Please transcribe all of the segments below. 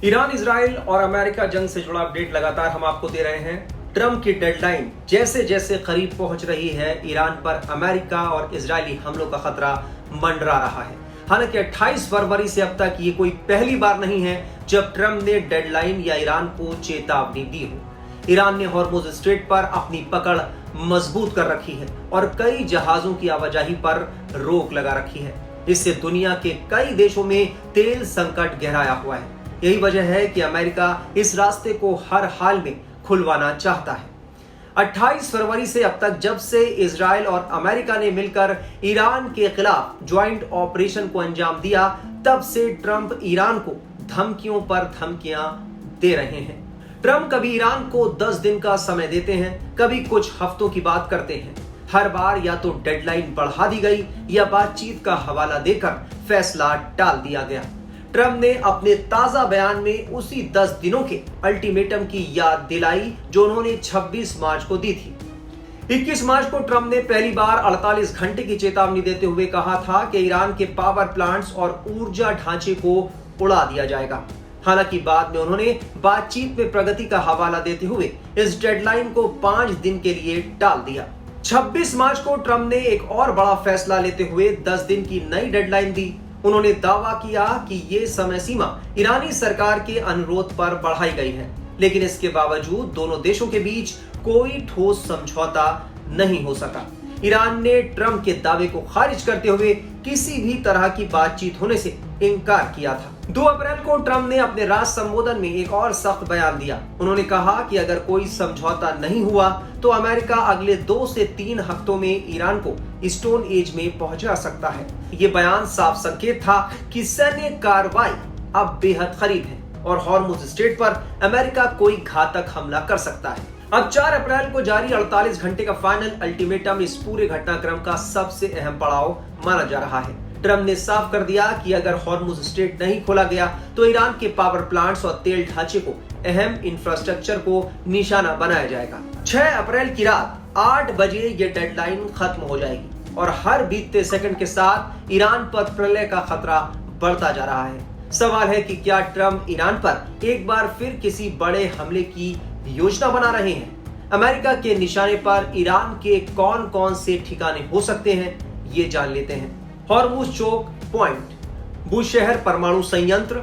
Iran, Israel और America जंग से जुड़ा अपडेट लगातार हम आपको दे रहे हैं। ट्रंप की डेडलाइन जैसे जैसे करीब पहुंच रही है, ईरान पर अमेरिका और इजरायली हमलों का खतरा मंडरा रहा है। हालांकि 28 फरवरी से अब तक ये कोई पहली बार नहीं है जब ट्रंप ने डेडलाइन या ईरान को चेतावनी दी हो। ईरान ने हॉर्मुज स्ट्रेट पर अपनी पकड़ मजबूत कर रखी है और कई जहाजों की आवाजाही पर रोक लगा रखी है। इससे दुनिया के कई देशों में तेल संकट गहराया हुआ है। यही वजह है कि अमेरिका इस रास्ते को हर हाल में खुलवाना चाहता है। 28 फरवरी से अब तक जब से इजराइल और अमेरिका ने मिलकर ईरान के खिलाफ ज्वाइंट ऑपरेशन को अंजाम दिया, तब से ट्रंप ईरान को धमकियों पर धमकियां दे रहे हैं। ट्रंप कभी ईरान को 10 दिन का समय देते हैं, कभी कुछ हफ्तों की बात करते हैं। हर बार या तो डेडलाइन बढ़ा दी गई या बातचीत का हवाला देकर फैसला टाल दिया गया। ट्रंप ने अपने ताजा बयान में उसी 10 दिनों के अल्टीमेटम की याद दिलाई जो उन्होंने 26 मार्च को दी थी। 21 मार्च को ट्रंप ने पहली बार 48 घंटे की चेतावनी देते हुए कहा था कि ईरान के पावर प्लांट्स और ऊर्जा ढांचे को उड़ा दिया जाएगा। हालांकि बाद में उन्होंने बातचीत में प्रगति का हवाला देते हुए इस डेडलाइन को 5 दिन के लिए टाल दिया। 26 मार्च को ट्रंप ने एक और बड़ा फैसला लेते हुए 10 दिन की नई डेडलाइन दी। उन्होंने दावा किया कि ये समय सीमा ईरानी सरकार के अनुरोध पर बढ़ाई गई है, लेकिन इसके बावजूद दोनों देशों के बीच कोई ठोस समझौता नहीं हो सका। ईरान ने ट्रंप के दावे को खारिज करते हुए किसी भी तरह की बातचीत होने से इनकार किया था। 2 अप्रैल को ट्रंप ने अपने राष्ट्र संबोधन में एक और सख्त बयान दिया। उन्होंने कहा कि अगर कोई समझौता नहीं हुआ तो अमेरिका अगले 2 से 3 हफ्तों में ईरान को स्टोन एज में पहुंचा सकता है। ये बयान साफ संकेत था कि सैन्य कार्रवाई अब बेहद करीब है और हॉर्मुज स्ट्रेट पर अमेरिका कोई घातक हमला कर सकता है। अब 4 अप्रैल को जारी 48 घंटे का फाइनल अल्टीमेटम इस पूरे घटनाक्रम का सबसे अहम पड़ाव माना जा रहा है। ट्रंप ने साफ कर दिया कि अगर हॉर्मुज स्ट्रेट नहीं खोला गया तो ईरान के पावर प्लांट्स और तेल ढांचे को, अहम इंफ्रास्ट्रक्चर को निशाना बनाया जाएगा। 6 अप्रैल की रात 8 बजे ये डेडलाइन खत्म हो जाएगी और हर बीतते सेकंड के साथ ईरान पर प्रलय का खतरा बढ़ता जा रहा है। सवाल है कि क्या ट्रंप ईरान पर एक बार फिर किसी बड़े हमले की योजना बना रहे हैं? अमेरिका के निशाने पर ईरान के कौन कौन से ठिकाने हो सकते हैं, ये जान लेते हैं। हॉर्मुज चोक पॉइंट, बुशहर परमाणु संयंत्र,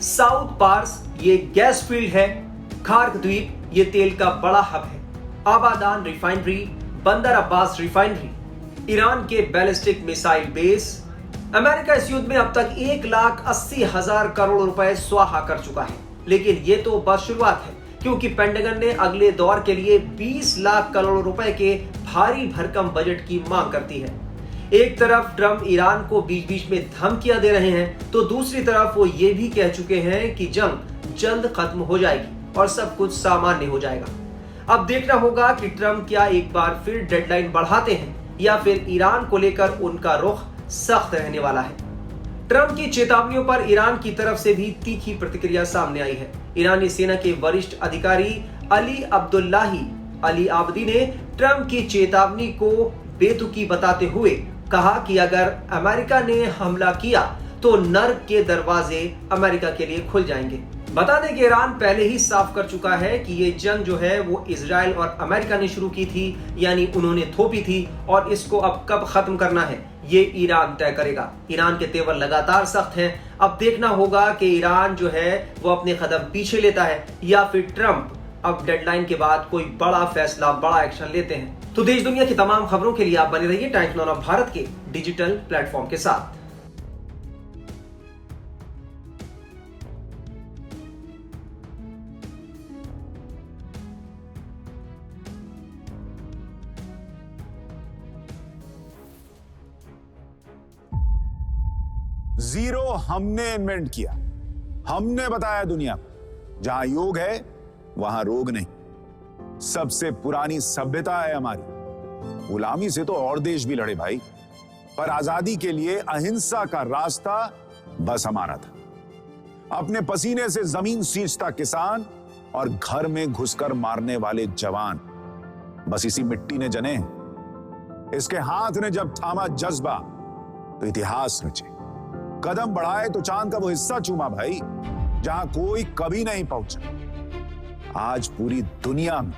साउथ पार्स ये गैस फील्ड है, खार्क द्वीप ये तेल का बड़ा हब है, आबादान रिफाइनरी, बंदर अब्बास रिफाइनरी, ईरान के बैलिस्टिक मिसाइल बेस। अमेरिका इस युद्ध में अब तक 1,80,000 करोड़ रुपए स्वाहा कर चुका है, लेकिन ये तो बस शुरुआत है, क्योंकि पेंटागन ने अगले दौर के लिए 20 लाख करोड़ रुपए के भारी भरकम बजट की मांग करती है। एक तरफ ट्रंप ईरान को बीच बीच में धमकियां दे रहे हैं, तो दूसरी तरफ वो ये भी कह चुके हैं कि जंग जल्द खत्म हो जाएगी और सब कुछ सामान्य हो जाएगा। अब देखना होगा कि ट्रंप क्या एक बार फिर डेडलाइन बढ़ाते हैं या फिर ईरान को लेकर उनका रुख सख्त रहने वाला है। ट्रंप की चेतावनियों पर ईरान की तरफ से भी तीखी प्रतिक्रिया सामने आई है। ईरानी सेना के वरिष्ठ अधिकारी अली अब्दुल्लाही अली आबदी ने ट्रंप की चेतावनी को बेतुकी बताते हुए कहा कि अगर अमेरिका ने हमला किया तो नर्क के दरवाजे अमेरिका के लिए खुल जाएंगे। बता दें कि ईरान पहले ही साफ कर चुका है कि ये जंग जो है वो इजराइल और अमेरिका ने शुरू की थी, यानी उन्होंने थोपी थी, और इसको अब कब खत्म करना है ये ईरान तय करेगा। ईरान के तेवर लगातार सख्त हैं। अब देखना होगा कि ईरान जो है वो अपने कदम पीछे लेता है या फिर ट्रंप अब डेडलाइन के बाद कोई बड़ा फैसला, बड़ा एक्शन लेते हैं। तो देश दुनिया की तमाम खबरों के लिए आप बने रहिए टाइम्स नाउ ऑफ भारत के डिजिटल प्लेटफॉर्म के साथ। जीरो हमने इन्वेंट किया, हमने बताया दुनिया को, जहां योग है वहां रोग नहीं। सबसे पुरानी सभ्यता है हमारी। गुलामी से तो और देश भी लड़े भाई, पर आजादी के लिए अहिंसा का रास्ता बस हमारा था। अपने पसीने से जमीन सींचता किसान और घर में घुसकर मारने वाले जवान, बस इसी मिट्टी ने जने हैं। इसके हाथ ने जब थामा जज्बा तो इतिहास रचे, कदम बढ़ाए तो चांद का वो हिस्सा चूमा भाई। जहां कोई कभी नहीं पहुंचा। आज पूरी दुनिया में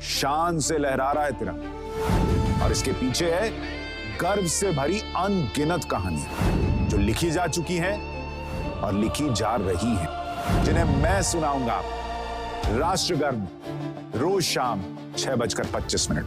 शान से लहरा रहा है तिरंगा, और इसके पीछे है गर्व से भरी अनगिनत कहानियां जो लिखी जा चुकी हैं और लिखी जा रही हैं, जिन्हें मैं सुनाऊंगा आपको राष्ट्रगान रोज शाम 6:25 पर।